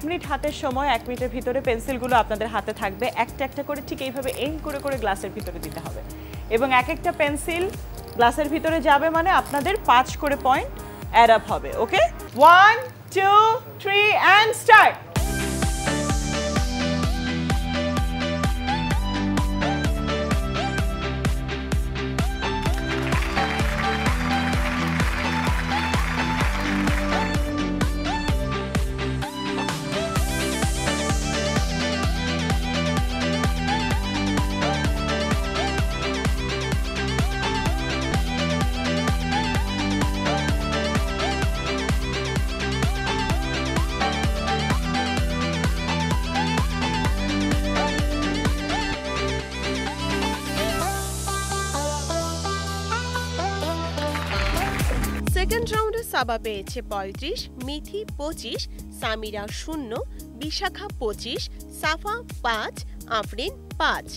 Minute হাতের সময়, 1 মিনিটের ভিতরে পেন্সিলগুলো আপনাদের হাতে থাকবে, একটা একটা করে ঠিক এইভাবে এম করে করে গ্লাসের ভিতরে দিতে হবে এবং এক একটা পেন্সিল গ্লাসের ভিতরে যাবে মানে আপনাদের 5 করে পয়েন্ট অ্যাড আপ হবে। ওকে, 1 2 3 অ্যান্ড স্টার্ট। সেকেন্ড রাউন্ডে সাবা পেয়েছে 35, মিথি 25, সামিরা 0, বিশাখা 25, সাফা 5, আফরিন 5।